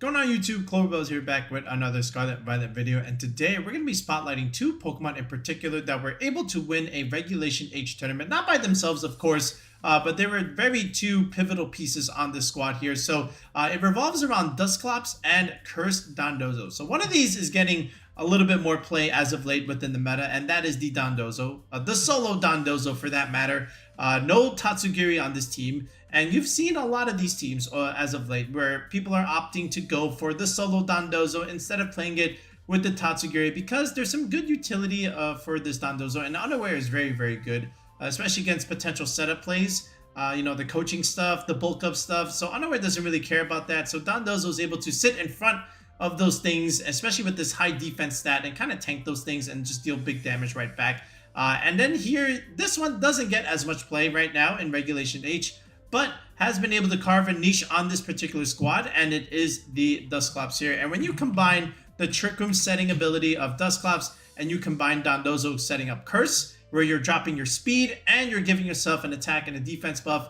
Going on YouTube, Cloverbell's here back with another Scarlet Violet video, and today we're going to be spotlighting two Pokemon in particular that were able to win a Regulation H tournament, not by themselves of course, but they were very two pivotal pieces on this squad here. So it revolves around Dusclops and Curse Dondozo. So one of these is getting a little bit more play as of late within the meta, and that is the Dondozo, the solo Dondozo for that matter. No Tatsugiri on this team. And you've seen a lot of these teams as of late where people are opting to go for the solo Dondozo instead of playing it with the Tatsugiri because there's some good utility for this Dondozo. And Unaware is very, very good, especially against potential setup plays. You know, the coaching stuff, the bulk up stuff. So Unaware doesn't really care about that. So Dondozo is able to sit in front of those things, especially with this high defense stat, and kind of tank those things and just deal big damage right back. And then here, this one doesn't get as much play right now in Regulation H, but has been able to carve a niche on this particular squad, and it is the Dusclops here. And when you combine the Trick Room setting ability of Dusclops and you combine Dondozo setting up Curse, where you're dropping your speed and you're giving yourself an attack and a defense buff,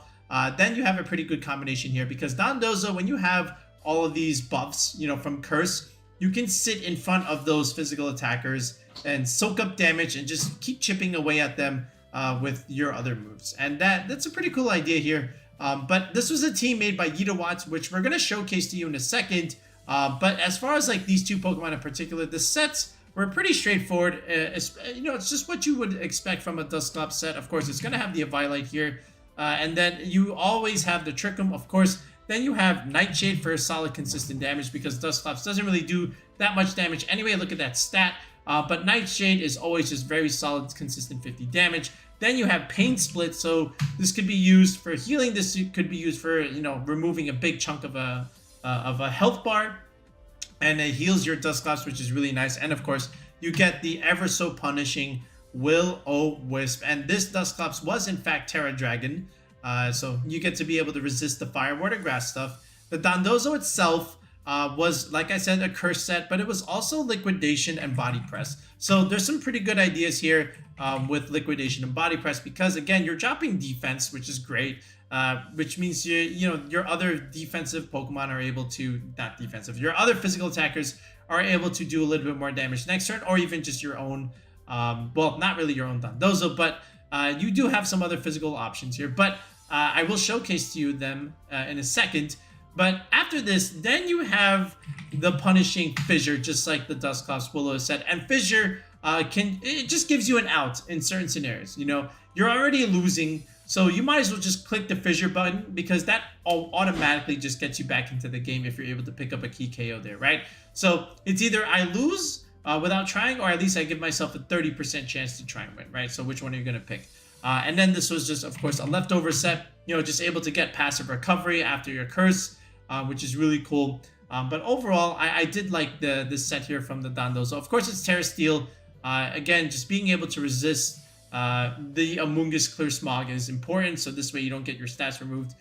then you have a pretty good combination here. Because Dondozo, when you have all of these buffs, you know, from Curse, you can sit in front of those physical attackers and soak up damage and just keep chipping away at them with your other moves. And that's a pretty cool idea here. But this was a team made by Yeetawheat, which we're going to showcase to you in a second. But as far as like these two Pokemon in particular, the sets were pretty straightforward. You know, it's just what you would expect from a Dusclops set. Of course, it's going to have the Yeetawheat here. And then you always have the Trick Room, of course. Then you have Nightshade for solid, consistent damage because Dusclops doesn't really do that much damage anyway. Look at that stat. But Nightshade is always just very solid, consistent 50 damage. Then you have Pain Split, so this could be used for healing. This could be used for, you know, removing a big chunk of a health bar, and it heals your Dusclops, which is really nice. And of course, you get the ever so punishing Will-O-Wisp, and this Dusclops was in fact Tera Dragon, so you get to be able to resist the fire, water, grass stuff. The Dondozo itself was, like I said, a curse set, but it was also liquidation and body press. So there's some pretty good ideas here with liquidation and body press because, again, you're dropping defense, which is great, which means your other defensive Pokemon are able to, not defensive, your other physical attackers are able to do a little bit more damage next turn, or even just your own, well, not really your own Dondozo, but you do have some other physical options here. But I will showcase to you them in a second. But after this, then you have the punishing Fissure, just like the Dusclops Willow said. And Fissure it just gives you an out in certain scenarios. You know, you're already losing, so you might as well just click the Fissure button because that automatically just gets you back into the game if you're able to pick up a key KO there, right? So it's either I lose without trying, or at least I give myself a 30% chance to try and win, right? So which one are you going to pick? And then this was just, of course, a leftover set, you know, just able to get passive recovery after your curse. Which is really cool. But overall, I did like this set here from the Dondozo. Of course, it's Tera Steel. Again, just being able to resist the Amoongus Clear Smog is important. So this way you don't get your stats removed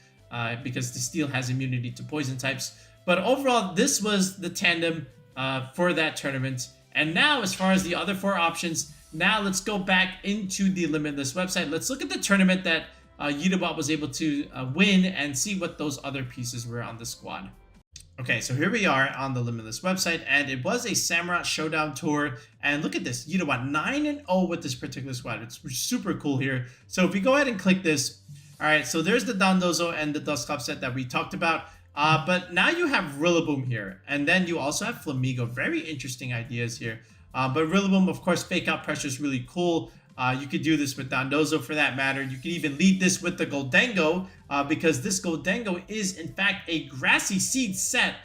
because the Steel has immunity to poison types. But overall, this was the tandem for that tournament. And now, as far as the other four options, now let's go back into the Limitless website. Let's look at the tournament that Yeetawheat was able to win and see what those other pieces were on the squad. Okay, so here we are on the Limitless website, and it was a Samurott Showdown tour. And look at this, Yeetawheat 9-0 with this particular squad. It's super cool here. So if we go ahead and click this, all right, so there's the Dondozo and the Dusclops set that we talked about. But now you have Rillaboom here, and then you also have Flamigo. Very interesting ideas here. But Rillaboom, of course, fake out pressure is really cool. You could do this with Dondozo for that matter. You could even lead this with the Gholdengo because this Gholdengo is in fact a grassy seed set.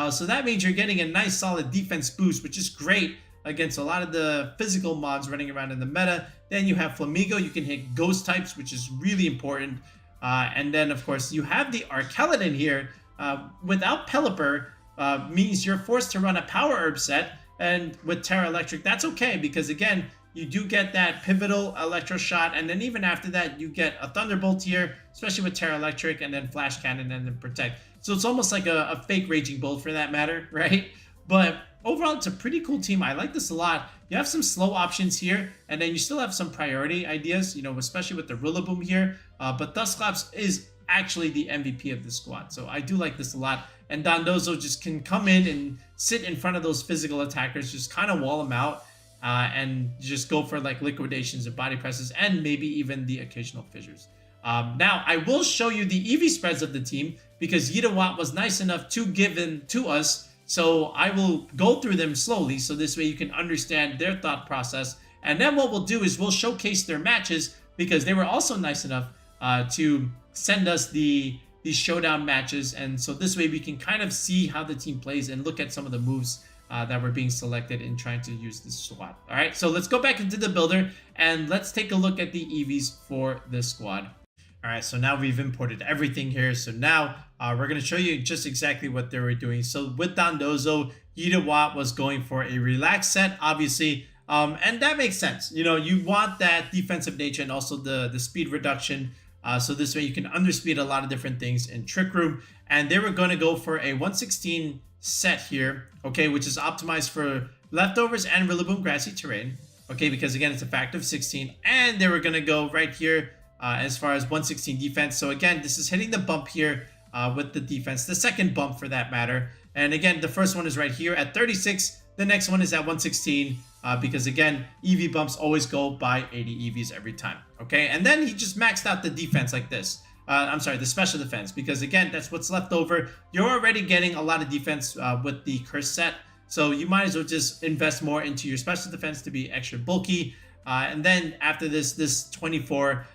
So that means you're getting a nice solid defense boost, which is great against a lot of the physical mobs running around in the meta. Then you have Flamigo. You can hit ghost types, which is really important. And then, of course, you have the Archaludon here. Without Pelipper means you're forced to run a Power Herb set. And with Tera Electric, that's okay because, again, you do get that pivotal Electro Shot, and then even after that, you get a Thunderbolt here, especially with Tera Electric, and then Flash Cannon, and then Protect. So it's almost like a fake Raging Bolt for that matter, right? But overall, it's a pretty cool team. I like this a lot. You have some slow options here, and then you still have some priority ideas, you know, especially with the Rillaboom here. But Dusclops is actually the MVP of the squad. So I do like this a lot. And Dondozo just can come in and sit in front of those physical attackers, just kind of wall them out, and just go for like liquidations and body presses and maybe even the occasional fissures. Now, I will show you the EV spreads of the team because Yeetawheat was nice enough to give them to us. So I will go through them slowly so this way you can understand their thought process. And then what we'll do is we'll showcase their matches because they were also nice enough to send us these showdown matches. And so this way we can kind of see how the team plays and look at some of the moves that were being selected in trying to use this squad. All right, so let's go back into the builder and let's take a look at the EVs for this squad. All right, so now we've imported everything here. So now we're going to show you just exactly what they were doing. So with Dondozo, Yeetawheat was going for a relaxed set, obviously. And that makes sense. You know, you want that defensive nature and also the speed reduction. So this way you can underspeed a lot of different things in Trick Room. And they were going to go for a 116 set here, okay, which is optimized for leftovers and Rillaboom grassy terrain, okay, because again, it's a factor of 16. And they were going to go right here as far as 116 defense. So again, this is hitting the bump here with the defense, the second bump for that matter. And again, the first one is right here at 36. The next one is at 116 because again, EV bumps always go by 80 EVs every time. Okay, and then he just maxed out the defense like this. I'm sorry, the special defense, because again, that's what's left over. You're already getting a lot of defense with the curse set. So you might as well just invest more into your special defense to be extra bulky. And then after this 24,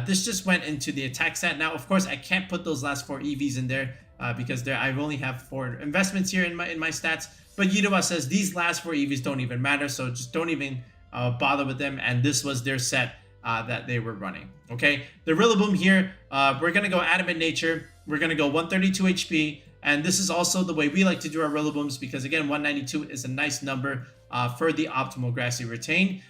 this just went into the attack set. Now, of course, I can't put those last 4 EVs in there because I only have 4 investments here in my stats. But Yeetawheat says these last 4 EVs don't even matter, so just don't even bother with them. And this was their set that they were running. Okay, the Rillaboom here, we're gonna go Adamant Nature. We're gonna go 132 HP, and this is also the way we like to do our Rillabooms because again, 192 is a nice number for the optimal grassy retain.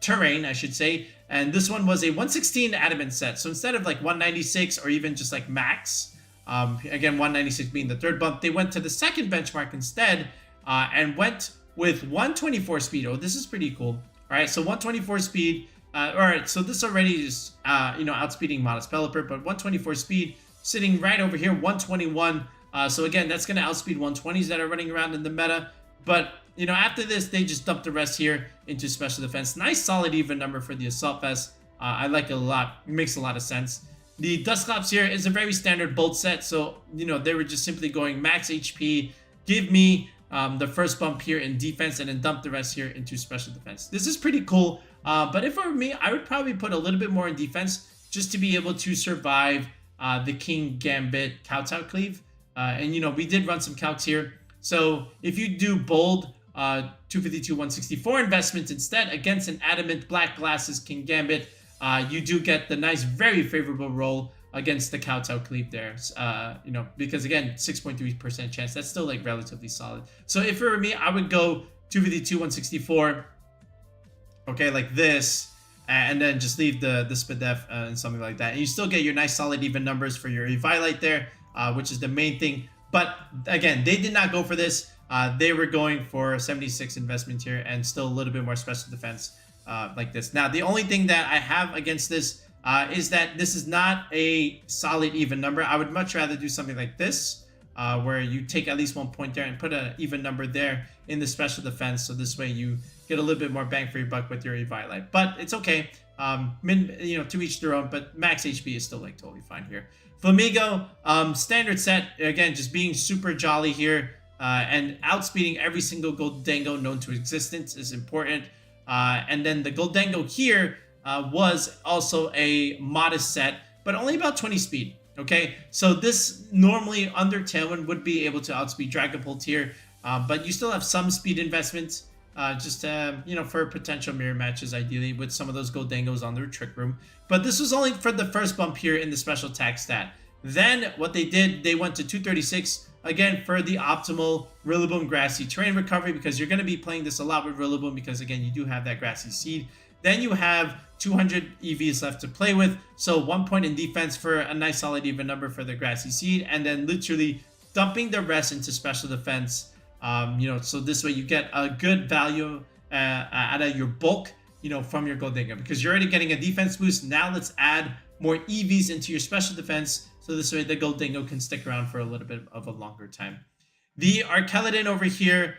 Terrain, I should say. And this one was a 116 adamant set. So instead of like 196 or even just like max, again, 196 being the third bump, they went to the second benchmark instead and went with 124 speed. Oh, this is pretty cool. All right, so 124 speed. All right, so this already is, outspeeding Modest Pelipper, but 124 speed sitting right over here, 121. So again, that's going to outspeed 120s that are running around in the meta. But you know, after this, they just dumped the rest here into special defense. Nice solid even number for the Assault Vest. I like it a lot. It makes a lot of sense. The Dusclops here is a very standard bolt set. So, you know, they were just simply going max HP. Give me the first bump here in defense and then dump the rest here into special defense. This is pretty cool. But if it were me, I would probably put a little bit more in defense just to be able to survive the King Gambit Kowtow Cleave. And, you know, we did run some calcs here. So if you do bold 252, 164 investment instead against an adamant black glasses King Gambit, you do get the nice, very favorable roll against the Kowtow Cleave there. Because again, 6.3% chance. That's still like relatively solid. So if it were me, I would go 252, 164. Okay, like this. And then just leave the Spadef and something like that. And you still get your nice solid even numbers for your Eviolite there, which is the main thing. But again, they did not go for this. They were going for 76 investment here and still a little bit more special defense like this. Now, the only thing that I have against this is that this is not a solid even number. I would much rather do something like this, where you take at least 1 point there and put an even number there in the special defense. So this way you get a little bit more bang for your buck with your Eviolite. But it's okay. To each their own, but max HP is still like totally fine here. Flamigo, standard set, again, just being super jolly here and outspeeding every single Gholdengo known to existence is important. And then the Gholdengo here was also a modest set, but only about 20 speed. Okay, so this normally under Tailwind would be able to outspeed Dragapult here, but you still have some speed investments. For potential mirror matches, ideally, with some of those Gholdengos on their Trick Room. But this was only for the first bump here in the special attack stat. Then what they did, they went to 236, again, for the optimal Rillaboom Grassy Terrain Recovery, because you're going to be playing this a lot with Rillaboom, because, again, you do have that Grassy Seed. Then you have 200 EVs left to play with, so 1 point in defense for a nice solid even number for the Grassy Seed, and then literally dumping the rest into special defense. So this way you get a good value out of your bulk, from your Gholdengo, because you're already getting a defense boost. Now let's add more EVs into your special defense, so this way the Gholdengo can stick around for a little bit of a longer time. The Archaludon over here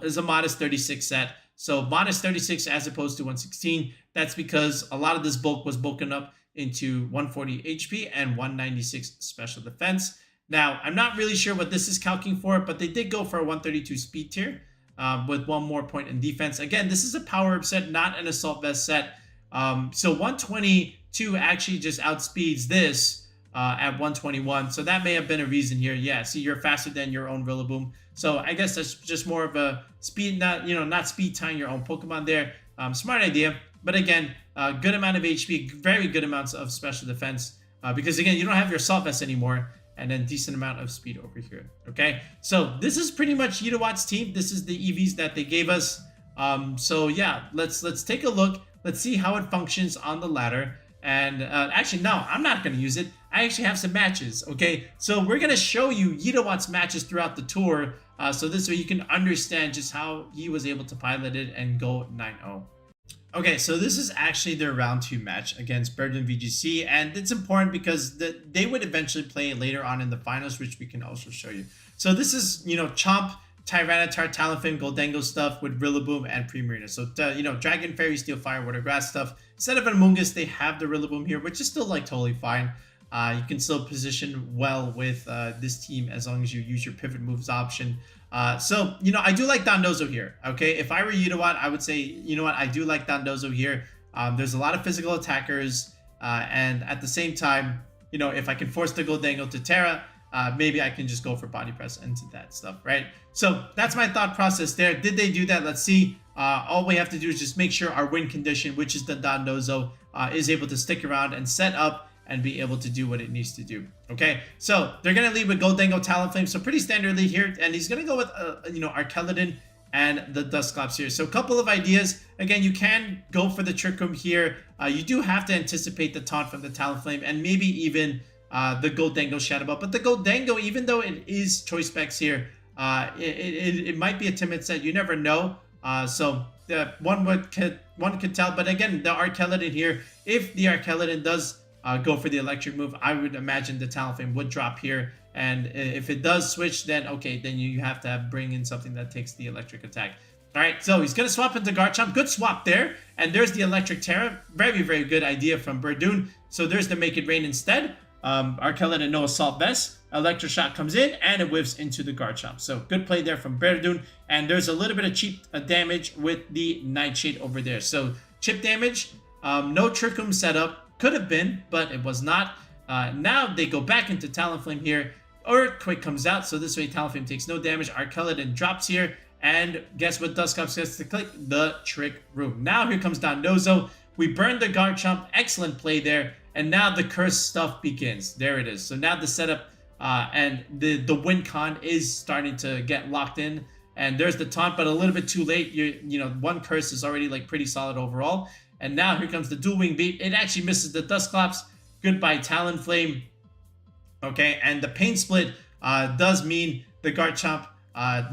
is a modest 36 set. So modest 36 as opposed to 116. That's because a lot of this bulk was bulking up into 140 HP and 196 special defense. Now, I'm not really sure what this is calculating for, but they did go for a 132 speed tier with 1 more point in defense. Again, this is a power-up set, not an assault vest set. So 122 actually just outspeeds this at 121. So that may have been a reason here. Yeah, see, you're faster than your own Rillaboom. So I guess that's just more of a speed, not speed tying your own Pokemon there. Smart idea. But again, good amount of HP, very good amounts of special defense. Because again, you don't have your assault vest anymore. And then decent amount of speed over here. Okay, so this is pretty much Yeetawheat's team. This is the EVs that they gave us. So yeah, let's take a look. Let's see how it functions on the ladder. And actually, no, I'm not going to use it. I actually have some matches, okay? So we're going to show you Yeetawheat's matches throughout the tour. So this way you can understand just how he was able to pilot it and go 9-0. Okay, so this is actually their round 2 match against Bird and VGC, and it's important because they would eventually play later on in the finals, which we can also show you. So this is, Chomp, Tyranitar, Talonflame, Gholdengo stuff with Rillaboom and Primarina. So, Dragon, Fairy, Steel, Fire, Water, Grass stuff. Instead of an Amoongus, they have the Rillaboom here, which is still, totally fine. You can still position well with this team as long as you use your pivot moves option. So, I do like Dondozo here, okay? If I were Yeetawheat, I would say, you know what, I do like Dondozo here. There's a lot of physical attackers, and at the same time, if I can force the Gholdengo to Tera, maybe I can just go for body press into that stuff, right? So that's my thought process there. Did they do that? Let's see. All we have to do is just make sure our win condition, which is the Dondozo, is able to stick around and set up and be able to do what it needs to do. Okay, so they're going to lead with Gholdengo, Talonflame, so pretty standard lead here, and he's going to go with, Archaludon and the Dusclops here. So a couple of ideas. Again, you can go for the Trick Room here. You do have to anticipate the taunt from the Talonflame and maybe even the Gholdengo Shadow Ball. But the Gholdengo, even though it is choice specs here, it might be a timid set. You never know. So one could tell. But again, the Archaludon here, if the Archaludon does go for the electric move, I would imagine the Talonflame would drop here. And if it does switch, then okay, then you have to bring in something that takes the electric attack. All right, so he's going to swap into Garchomp. Good swap there. And there's the electric Tera. Very, very good idea from Birdoon. So there's the Make It Rain instead. Archaludon, no assault vest. Electric Shot comes in and it whiffs into the Garchomp. So good play there from Birdoon. And there's a little bit of cheap damage with the Nightshade over there. So chip damage, no Trick Room setup. Could have been, but it was not. Now they go back into Talonflame here. Earthquake comes out, so this way Talonflame takes no damage. Archaludon drops here, and guess what Dusclops gets to click? The Trick Room. Now here comes Dondozo. We burned the Garchomp. Excellent play there. And now the curse stuff begins. There it is. So now the setup and the win con is starting to get locked in. And there's the taunt, but a little bit too late. One curse is already pretty solid overall. And now here comes the dual wing beat. It actually misses the Dusclops. Goodbye Talonflame. Okay, and the pain split does mean the Garchomp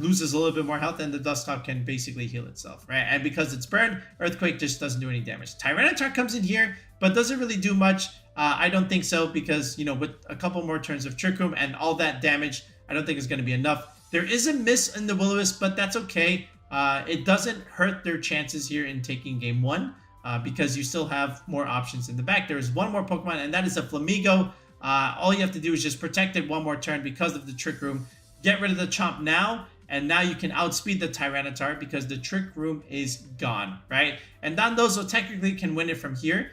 loses a little bit more health, and the Dusclops can basically heal itself, right? And because it's burned, Earthquake just doesn't do any damage. Tyranitar comes in here, but doesn't really do much. I don't think so, because, with a couple more turns of Trick Room and all that damage, I don't think it's going to be enough. There is a miss in the Will-O-Wisp, but that's okay. It doesn't hurt their chances here in taking game 1. Because you still have more options in the back. There is one more Pokemon, and that is a Flamigo. All you have to do is just protect it one more turn because of the Trick Room. Get rid of the Chomp now, and now you can outspeed the Tyranitar because the Trick Room is gone, right? And Dondozo technically can win it from here.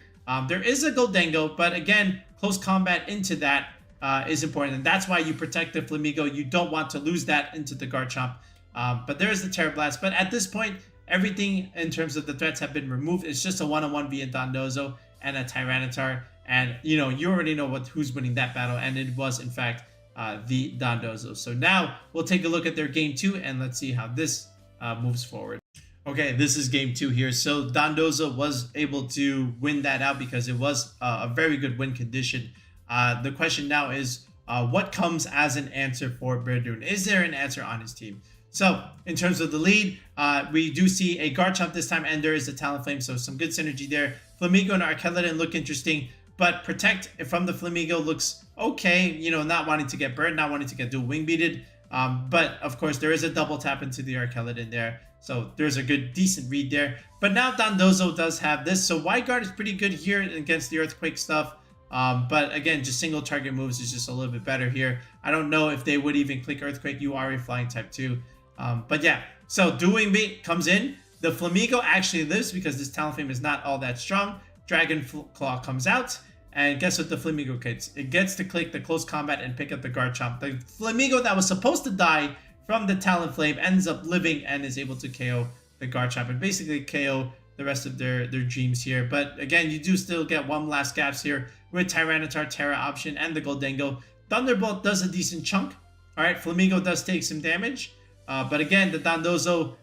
There is a Gholdengo, but again, close combat into that is important, and that's why you protect the Flamigo. You don't want to lose that into the Garchomp. But there is the Terra Blast. But at this point, everything in terms of the threats have been removed. It's just a one-on-one via Dondozo and a Tyranitar. And, you already know who's winning that battle. And it was, in fact, the Dondozo. So now we'll take a look at their game 2 and let's see how this moves forward. Okay, this is game 2 here. So Dondozo was able to win that out because it was a very good win condition. The question now is, what comes as an answer for Birdoon? Is there an answer on his team? So, in terms of the lead, we do see a Garchomp this time, and there is a Talonflame, so some good synergy there. Flamigo and Archaludon look interesting. but protect from the Flamigo looks okay. You know, not wanting to get burned, not wanting to get dual wing beated. But of course, there is a double tap into the Archaludon there. So there's a good, decent read there. But now Dondozo does have this. So wide guard is pretty good here against the Earthquake stuff. But again, just single target moves is just a little bit better here. I don't know if they would even click Earthquake. You are a flying type too. But yeah, so dual wing beat comes in. The Flamigo actually lives because this Talonflame is not all that strong. Dragon Claw comes out. And guess what the Flamigo gets? It gets to click the close combat and pick up the Garchomp. The Flamigo that was supposed to die from the Talonflame ends up living and is able to KO the Garchomp and basically KO the rest of their dreams here. But again, you do still get one last gaps here with Tyranitar, Tera option, and the Gholdengo. Thunderbolt does a decent chunk. All right, Flamigo does take some damage. But again, the Dondozo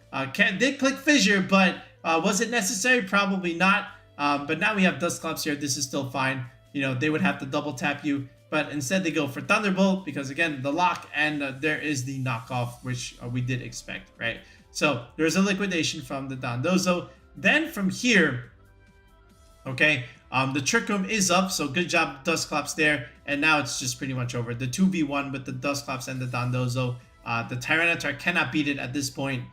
did click Fissure, but was it necessary? Probably not. But now we have Dusclops here. This is still fine. You know, they would have to double tap you, but instead they go for Thunderbolt because, again, the lock and there is the knockoff, which we did expect, right? So there's a liquidation from the Dondozo. Then from here, okay, the Trick Room is up, so good job, Dusclops there. And now it's just pretty much over. The 2v1 with the Dusclops and the Dondozo. The Tyranitar cannot beat it at this point.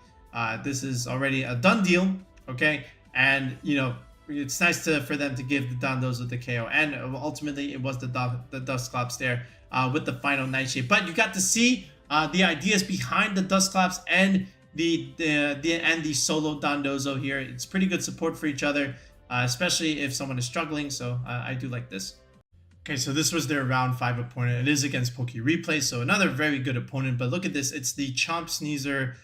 This is already a done deal, okay? And, you know, it's nice for them to give the Dondozo the KO. And ultimately, it was the Dusclops there with the final Nightshade. But you got to see the ideas behind the Dusclops and the solo Dondozo here. It's pretty good support for each other, especially if someone is struggling. So I do like this. Okay, so this was their round 5 opponent. It is against Poke Replay, so another very good opponent. But look at this. It's the Chomp Sneasel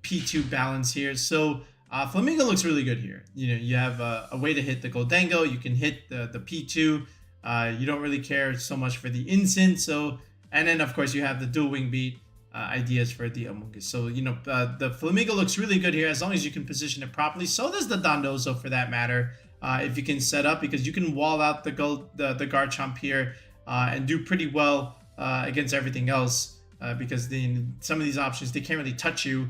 P2 balance here. So Flamigo looks really good here. You know, you have a way to hit the Gholdengo. You can hit the P2. You don't really care so much for the Instant. So, and then of course you have the dual wing beat ideas for the Amoongus. So, you know, the Flamigo looks really good here as long as you can position it properly. So does the Dondozo for that matter. If you can set up, because you can wall out the Garchomp here and do pretty well against everything else. Because some of these options, they can't really touch you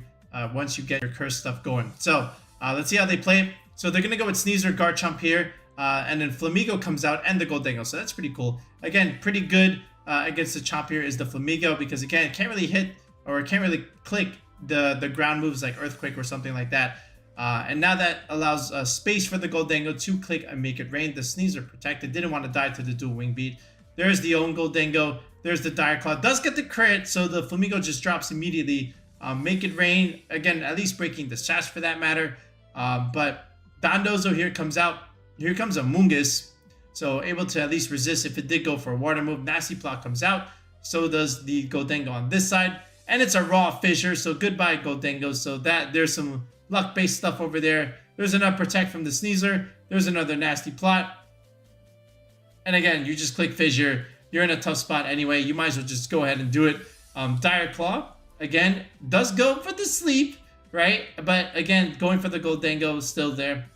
once you get your curse stuff going. So let's see how they play it. So they're going to go with Sneasel, Garchomp here. And then Flamigo comes out and the Gholdengo. So that's pretty cool. Again, pretty good against the Chomp here is the Flamigo. Because again, it can't really hit or it can't really click the ground moves like Earthquake or something like that. And now that allows space for the Gholdengo to click and make it rain. The Sneasel protected. Didn't want to die to the dual wing beat. There's the own Gholdengo. There's the Dire Claw. Does get the crit. So the Flamigo just drops immediately. Make it rain. Again, at least breaking the sash for that matter. But Dondozo here comes out. Here comes Amoongus. So able to at least resist if it did go for a water move. Nasty Plot comes out. So does the Gholdengo on this side. And it's a raw Fissure. So goodbye Gholdengo. So that there's some luck-based stuff over there. There's enough protect from the Sneasel. There's another Nasty Plot. And again, you just click Fissure. You're in a tough spot anyway. You might as well just go ahead and do it. Dire Claw, again, does go for the sleep, right? But again, going for the Gholdengo is still there.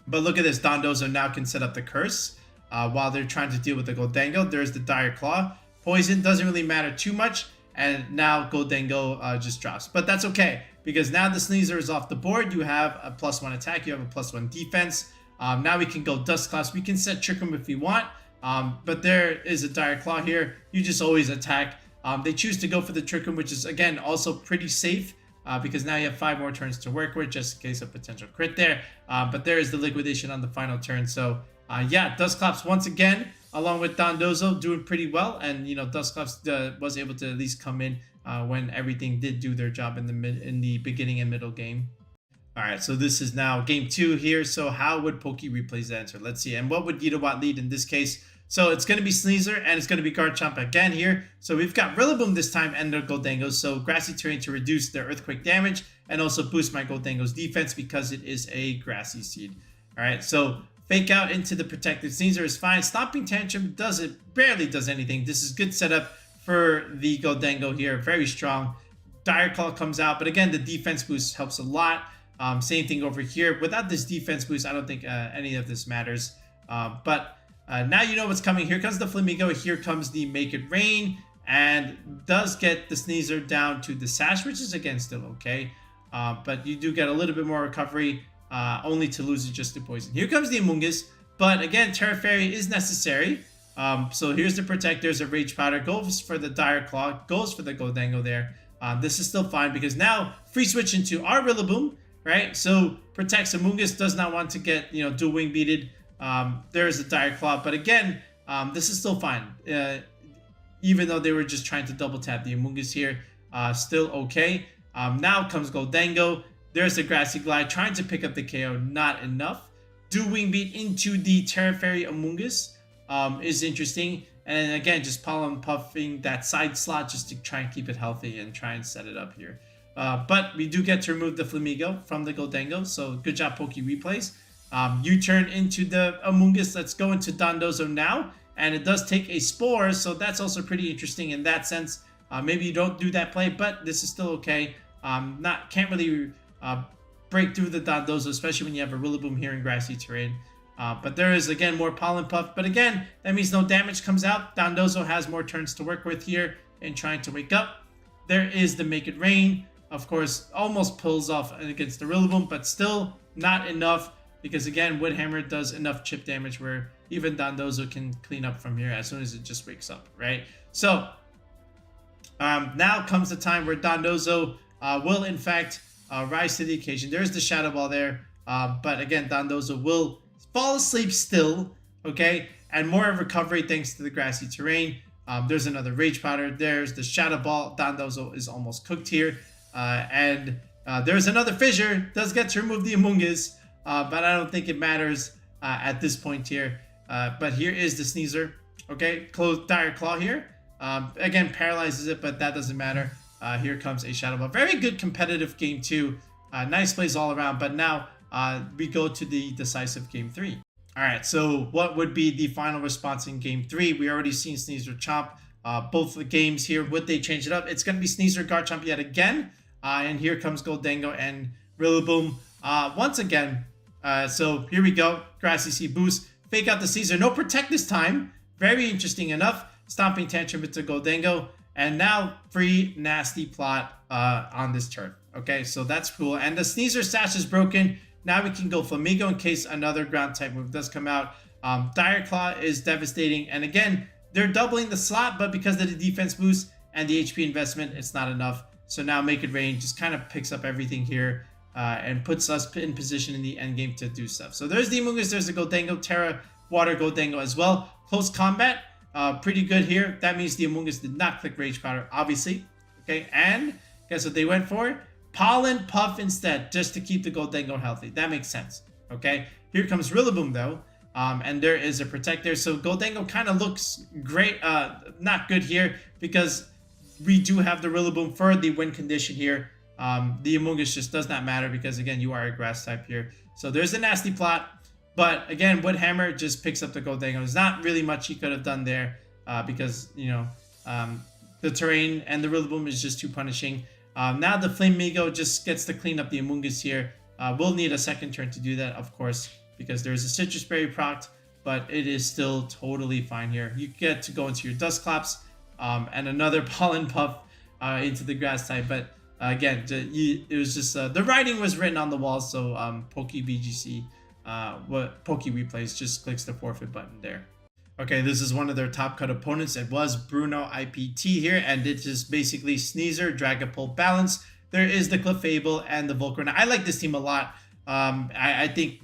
But look at this. Dondozo now can set up the Curse while they're trying to deal with the Gholdengo. There's the Dire Claw. Poison doesn't really matter too much. And now Gholdengo just drops. But that's okay, because now the Sneasel is off the board. You have a +1 attack. You have a +1 defense. Now we can go Dusclops. We can set Trick Room if we want. But there is a Dire Claw here. You just always attack. They choose to go for the Trick Room, which is, again, also pretty safe. Because now you have 5 more turns to work with, just in case of potential crit there. But there is the liquidation on the final turn. So, yeah, Dusclops once again, along with Dondozo, doing pretty well. And, you know, Dusclops was able to at least come in when everything did do their job in the beginning and middle game. All right, so this is now game 2 here. So how would Poke Replay's answer? Let's see. And what would Yeetawheat lead in this case? So it's going to be Sneasel and it's going to be Garchomp again here. So we've got Rillaboom this time and the Gholdengo. So Grassy Terrain to reduce their Earthquake damage and also boost my Gholdengo's defense because it is a Grassy Seed. All right, so Fake Out into the protected Sneasel is fine. Stomping Tantrum barely does anything. This is good setup for the Gholdengo here. Very strong. Dire Claw comes out, but again, the defense boost helps a lot. Same thing over here. Without this defense boost, I don't think any of this matters. But now you know what's coming. Here comes the Flamigo. Here comes the Make It Rain. And does get the Sneasel down to the Sash, which is again still okay. But you do get a little bit more recovery, only to lose it just to poison. Here comes the Amoongus. But again, Tera Fairy is necessary. So here's the Protect. There's a Rage Powder. Goes for the Dire Claw. Goes for the Gholdengo there. This is still fine because now free switch into our Rillaboom, right? So protects Amoongus, does not want to get, dual wing beated. There is a Dire Claw, but again, this is still fine. Even though they were just trying to double tap the Amoongus here, still okay. Now comes Gholdengo. There's the Grassy Glide trying to pick up the KO, not enough. Dual wing beat into the Tera Fairy Amoongus is interesting. And again, just pollen puffing that side slot just to try and keep it healthy and try and set it up here. But we do get to remove the Flamigo from the Gholdengo, so good job Poke Replays. U-turn into the Amoongus. Let's go into Dondozo now, and it does take a Spore, so that's also pretty interesting in that sense. Maybe you don't do that play, but this is still okay. Can't really break through the Dondozo, especially when you have a Rillaboom here in grassy terrain. But there is, again, more Pollen Puff. But again, that means no damage comes out. Dondozo has more turns to work with here in trying to wake up. There is the Make It Rain. Of course, almost pulls off against the Rillaboom, but still not enough. Because, again, Wood Hammer does enough chip damage where even Dondozo can clean up from here as soon as it just wakes up, right? So, now comes the time where Dondozo will, in fact, rise to the occasion. There's the Shadow Ball there. But, again, Dondozo will fall asleep still, okay? And more recovery thanks to the grassy terrain. There's another Rage Powder. There's the Shadow Ball. Dondozo is almost cooked here. And there's another Fissure. Does get to remove the Amoongus, but I don't think it matters at this point here. But here is the Sneasel, okay? Close Dire Claw here. Again, paralyzes it, but that doesn't matter. Here comes a Shadow Ball. Very good competitive game too. Nice plays all around, but now we go to the decisive game 3. All right, so what would be the final response in game 3? We already seen Sneasel Chomp. Both the games here, would they change it up? It's going to be Sneasel Garchomp yet again. And here comes Gholdengo and Rillaboom once again. So here we go. Grassy Seed Boost. Fake out the Sneasel. No Protect this time. Very interesting enough. Stomping Tantrum into Gholdengo. And now free Nasty Plot on this turn. Okay, so that's cool. And the Sneasel Sash is broken. Now we can go Flamigo in case another ground type move does come out. Dire Claw is devastating. And again, they're doubling the slot, but because of the defense boost and the HP investment, it's not enough. So now Make It Rain just kind of picks up everything here and puts us in position in the end game to do stuff. So there's the Amoongus, there's the Gholdengo, Tera, Water Gholdengo as well. Close combat, pretty good here. That means the Amoongus did not click Rage Powder, obviously. Okay, and guess what they went for? Pollen Puff instead, just to keep the Gholdengo healthy. That makes sense. Okay, here comes Rillaboom though, and there is a Protector. So Gholdengo kind of looks great, not good here because we do have the Rillaboom for the win condition here. The Amoongus just does not matter because again, you are a grass type here. So there's a Nasty Plot, but again, Wood Hammer just picks up the Gholdengo. There's not really much he could have done there because the terrain and the Rillaboom is just too punishing. Now the Flamigo just gets to clean up the Amoongus here. We'll need a second turn to do that, of course, because there's a Citrus Berry proc, but it is still totally fine here. You get to go into your Dusclops and another Pollen Puff into the grass type. But again, it was just the writing was written on the wall, so Poke VGC, Poke Replays just clicks the forfeit button there. Okay, this is one of their top cut opponents. It was Bruno IPT here, and it is basically Sneasel, Dragapult, Balance. There is the Clefable and the Volcarona. I like this team a lot. I think,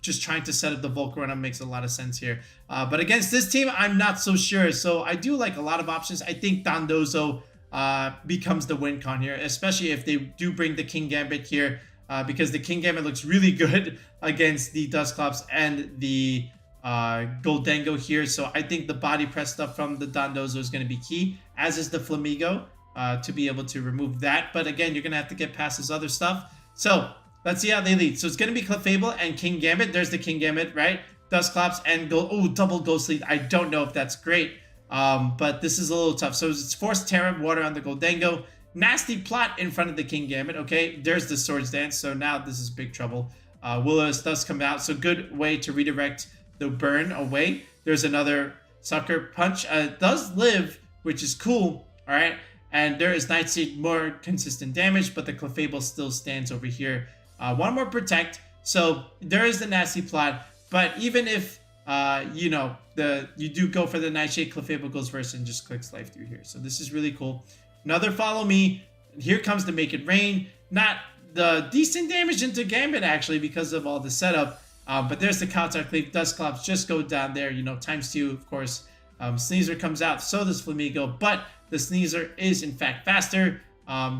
just trying to set up the Volcarona makes a lot of sense here. But against this team, I'm not so sure. So I do like a lot of options. I think Dondozo becomes the win con here, especially if they do bring the King Gambit here, because the King Gambit looks really good against the Dusclops and the Gholdengo here. So I think the body press stuff from the Dondozo is going to be key, as is the Flamigo, to be able to remove that. But again, you're going to have to get past this other stuff. So let's see how they lead. So it's going to be Clefable and King Gambit. There's the King Gambit, right? Dusclops and double Ghost Lead. I don't know if that's great, but this is a little tough. So it's Force Tera, Water on the Gholdengo. Nasty Plot in front of the King Gambit. Okay, there's the Swords Dance. So now this is big trouble. Will-O-Wisp does come out. So good way to redirect the burn away. There's another Sucker Punch. It does live, which is cool. All right. And there is Nightseed, more consistent damage, but the Clefable still stands over here. One more Protect. So there is the Nasty Plot. But even if you know, you do go for the Nightshade. Clefable goes first and just clicks life through here. So this is really cool. Another follow me. Here comes the Make It Rain. Not the decent damage into Gambit actually because of all the setup. But there's the Counter Cleave. Dusclops just go down there, you know, ×2, of course. Sneasel comes out, so does Flamigo, but the Sneasel is in fact faster.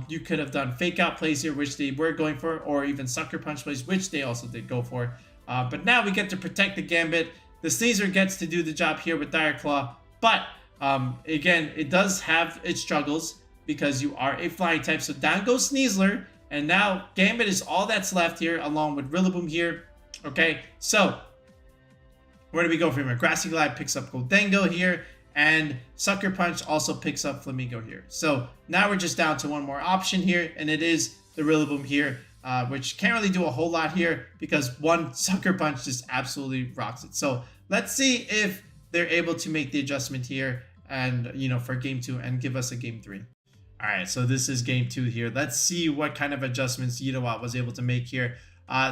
You could have done Fake Out plays here, which they were going for, or even Sucker Punch plays, which they also did go for. But now we get to protect the Gambit. The Sneasel gets to do the job here with Dire Claw, but again, it does have its struggles because you are a flying type. So down goes Sneasler, and now Gambit is all that's left here, along with Rillaboom here. Okay, so where do we go from here? Grassy Glide picks up Gholdengo here, and Sucker Punch also picks up Flamigo here. So now we're just down to one more option here, and it is the Rillaboom here, which can't really do a whole lot here because one Sucker Punch just absolutely rocks it. So let's see if they're able to make the adjustment here and, you know, for game 2 and give us a game 3. All right, so this is game 2 here. Let's see what kind of adjustments Yeetawheat was able to make here.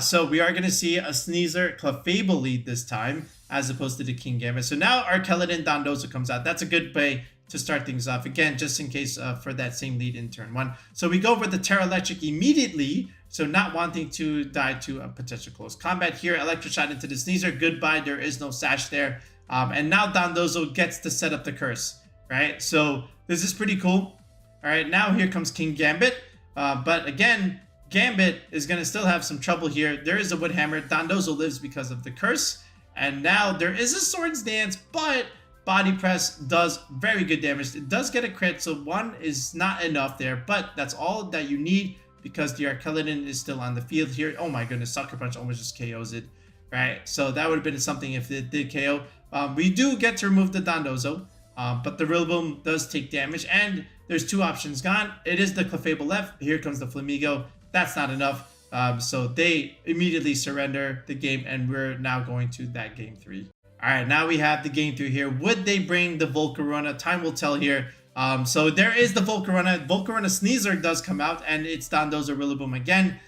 So we are going to see a Sneasel Clefable lead this time, as opposed to the King Gambit. So now Archaludon Dondozo comes out. That's a good way to start things off. Again, just in case for that same lead in turn 1. So we go with the Tera Electric immediately. So not wanting to die to a potential close combat here. Electric Shot into the Sneasel. Goodbye. There is no Sash there. And now Dondozo gets to set up the curse. Right? So this is pretty cool. All right. Now here comes King Gambit. But again, Gambit is going to still have some trouble here. There is a Wood Hammer. Dondozo lives because of the curse. And now there is a Swords Dance, but Body Press does very good damage. It does get a crit, so 1 is not enough there, but that's all that you need because the Archaludon is still on the field here. Oh my goodness, Sucker Punch almost just KOs it, right? So that would have been something if it did KO. We do get to remove the Dondozo, but the Rillaboom does take damage, and there's 2 options gone. It is the Clefable left. Here comes the Flamigo. That's not enough. So they immediately surrender the game, and we're now going to that game 3. All right, now we have the game 3 here. Would they bring the Volcarona? Time will tell here. So there is the Volcarona. Volcarona Sneasel does come out, and it's Dondozo Rillaboom again.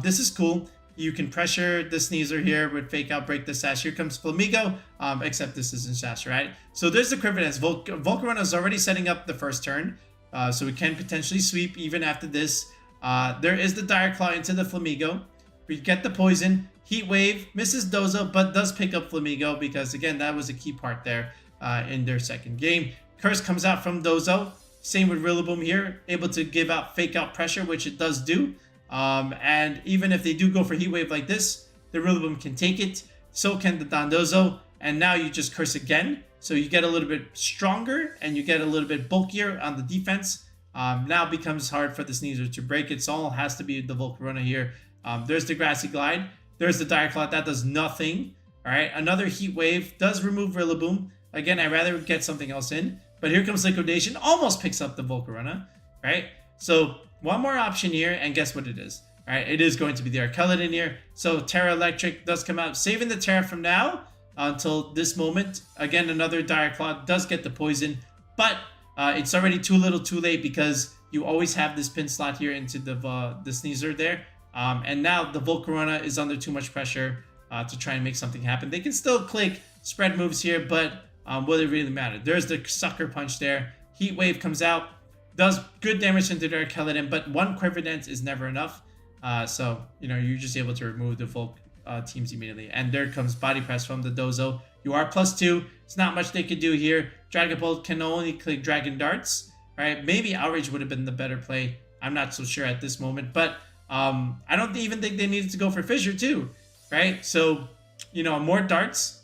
This is cool. You can pressure the Sneasel here with Fake Out, break the Sash. Here comes Flamigo, except this isn't Sash, right? So there's the Crividence. Volcarona is already setting up the first turn, so we can potentially sweep even after this. There is the Dire Claw into the Flamigo. We get the Poison. Heat Wave misses Dozo, but does pick up Flamigo because, again, that was a key part there in their second game. Curse comes out from Dozo. Same with Rillaboom here. Able to give out Fake Out pressure, which it does do. And even if they do go for Heat Wave like this, the Rillaboom can take it. So can the Dondozo. And now you just Curse again. So you get a little bit stronger and you get a little bit bulkier on the defense. Now it becomes hard for the Sneasel to break it. So all has to be the Volcarona here. There's the Grassy Glide. There's the Dire Claw. That does nothing. All right. Another Heat Wave does remove Rillaboom. Again, I'd rather get something else in. But here comes Liquidation. Almost picks up the Volcarona. Right. So one more option here. And guess what it is? All right. It is going to be the Archaludon here. So Tera Electric does come out. Saving the Tera from now until this moment. Again, another Dire Claw does get the Poison. But it's already too little too late because you always have this pin slot here into the Sneasel there. And now the Volcarona is under too much pressure to try and make something happen. They can still click spread moves here, but will it really matter? There's the Sucker Punch there. Heat Wave comes out, does good damage into the Archaludon, but 1 Quiver Dance is never enough. So, you know, you're just able to remove the Volc teams immediately. And there comes Body Press from the Dozo. You are +2. It's not much they could do here. Dragon Bolt can only click Dragon Darts. Right? Maybe Outrage would have been the better play. I'm not so sure at this moment, but I don't even think they needed to go for Fissure too, right? So, you know, more darts.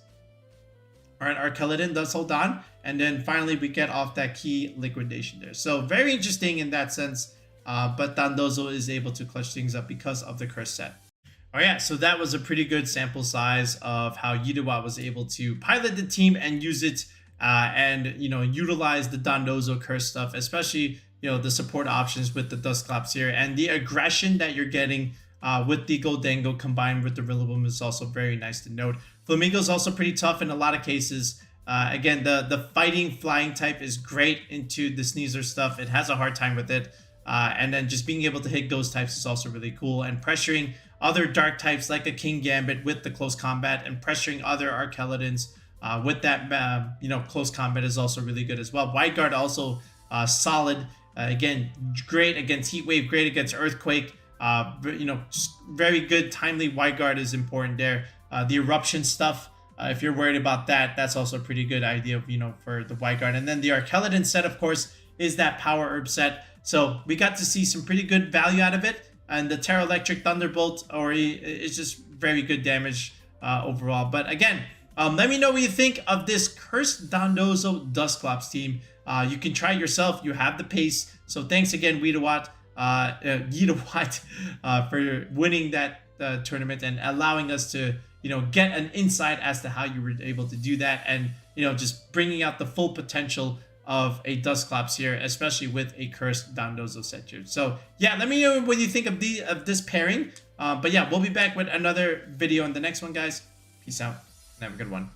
All right, Archaludon does hold on, and then finally we get off that key Liquidation there. So very interesting in that sense, but Dondozo is able to clutch things up because of the curse set. Oh yeah, so that was a pretty good sample size of how Yeetawheat was able to pilot the team and use it, and you know, utilize the Dondozo curse stuff, especially, you know, the support options with the Dusclops here, and the aggression that you're getting with the Gholdengo combined with the Rillaboom is also very nice to note. Flamigo is also pretty tough in a lot of cases. Again, the fighting flying type is great into the Sneasel stuff. It has a hard time with it. And then just being able to hit ghost types is also really cool. And pressuring other dark types like a King Gambit with the close combat and pressuring other Archaludons with that, close combat is also really good as well. Wide Guard also solid. Again, great against Heat Wave, great against Earthquake. Just very good. Timely Wide Guard is important there. The Eruption stuff, if you're worried about that, that's also a pretty good idea, for the Wide Guard. And then the Archaludon set, of course, is that Power Herb set. So we got to see some pretty good value out of it. And the Terra Electric Thunderbolt is just very good damage overall. But again, let me know what you think of this Curse Dondozo Dusclops team. You can try it yourself. You have the pace. So thanks again, Yeetawheat, for winning that tournament and allowing us to, get an insight as to how you were able to do that, and just bringing out the full potential of a Dusclops here, especially with a Curse Dondozo set here. So yeah, let me know what you think of this pairing. But yeah, we'll be back with another video in the next one, guys. Peace out and have a good one.